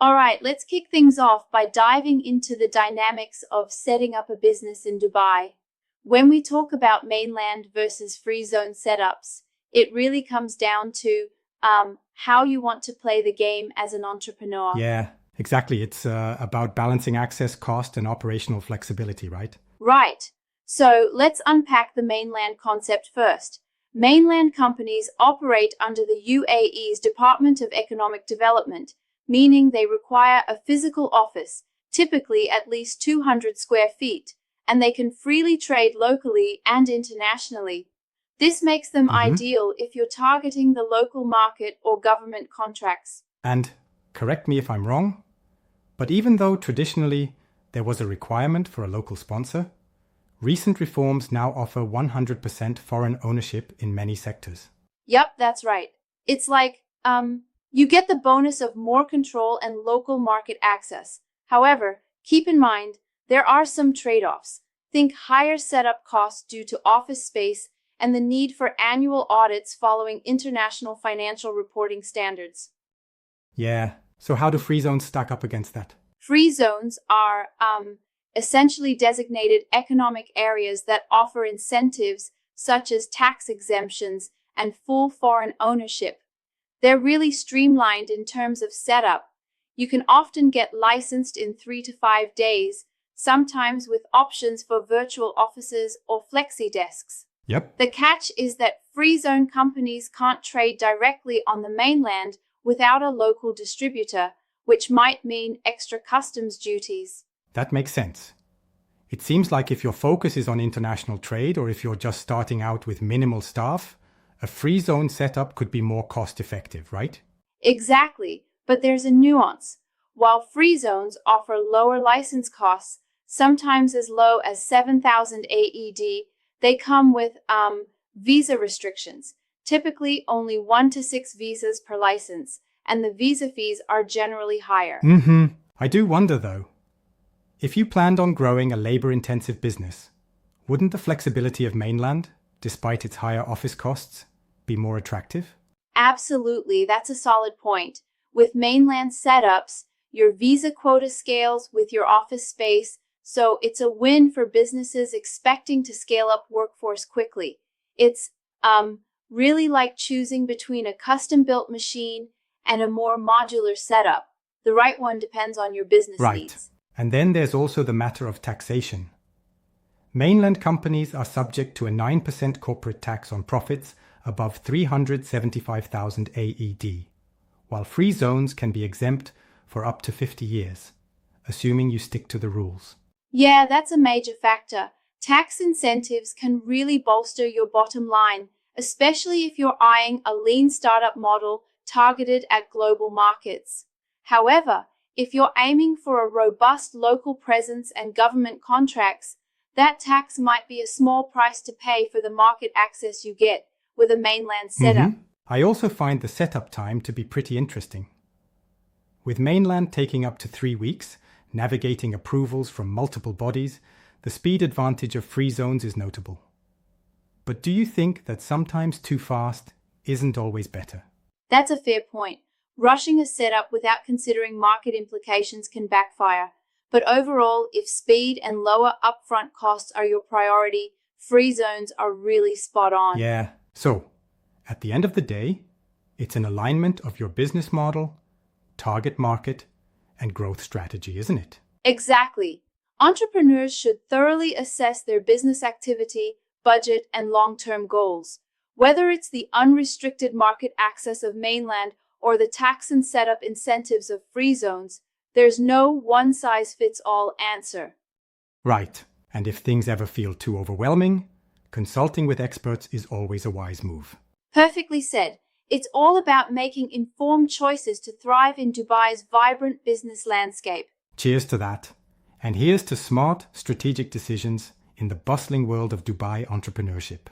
All right, let's kick things off by diving into the dynamics of setting up a business in Dubai. When we talk about mainland versus free zone setups, it really comes down to how you want to play the game as an entrepreneur. Yeah, exactly. It's about balancing access, cost, and operational flexibility, right? Right. So let's unpack the mainland concept first. Mainland companies operate under the UAE's Department of Economic Development, meaning they require a physical office, typically at least 200 square feet, and they can freely trade locally and internationally. This makes them hmm ideal if you're targeting the local market or government contracts. And correct me if I'm wrong, but even though traditionally there was a requirement for a local sponsor, recent reforms now offer 100% foreign ownership in many sectors. Yep, that's right. It's like, you get the bonus of more control and local market access. However, keep in mind, there are some trade-offs. Think higher setup costs due to office space and the need for annual audits following international financial reporting standards. Yeah, so how do free zones stack up against that? Free zones are essentially designated economic areas that offer incentives such as tax exemptions and full foreign ownership. They're really streamlined in terms of setup. You can often get licensed in 3 to 5 days, sometimes with options for virtual offices or flexi desks. Yep. The catch is that free zone companies can't trade directly on the mainland without a local distributor, which might mean extra customs duties. That makes sense. It seems like if your focus is on international trade or if you're just starting out with minimal staff, a free zone setup could be more cost effective, right? Exactly, but there's a nuance. While free zones offer lower license costs, sometimes as low as 7,000 AED, they come with visa restrictions, typically only 1 to 6 visas per license, and the visa fees are generally higher. I do wonder though, if you planned on growing a labor-intensive business, wouldn't the flexibility of mainland, despite its higher office costs, be more attractive? Absolutely, that's a solid point. With mainland setups, your visa quota scales with your office space, so it's a win for businesses expecting to scale up workforce quickly. It's really like choosing between a custom-built machine and a more modular setup. The right one depends on your business Right. needs. And then there's also the matter of taxation. Mainland companies are subject to a 9% corporate tax on profits above 375,000 AED, while free zones can be exempt for up to 50 years, assuming you stick to the rules. Yeah, that's a major factor. Tax incentives can really bolster your bottom line, especially if you're eyeing a lean startup model targeted at global markets. However, if you're aiming for a robust local presence and government contracts, that tax might be a small price to pay for the market access you get with a mainland setup. I also find the setup time to be pretty interesting. With mainland taking up to 3 weeks, navigating approvals from multiple bodies, the speed advantage of free zones is notable. But do you think that sometimes too fast isn't always better? That's a fair point. Rushing a setup without considering market implications can backfire. But overall, if speed and lower upfront costs are your priority, free zones are really spot on. Yeah. So, at the end of the day, it's an alignment of your business model, target market, and growth strategy, isn't it? Exactly. Entrepreneurs should thoroughly assess their business activity, budget, and long-term goals. Whether it's the unrestricted market access of mainland or the tax and setup incentives of free zones, there's no one-size-fits-all answer. Right. And if things ever feel too overwhelming, consulting with experts is always a wise move. Perfectly said. It's all about making informed choices to thrive in Dubai's vibrant business landscape. Cheers to that. And here's to smart, strategic decisions in the bustling world of Dubai entrepreneurship.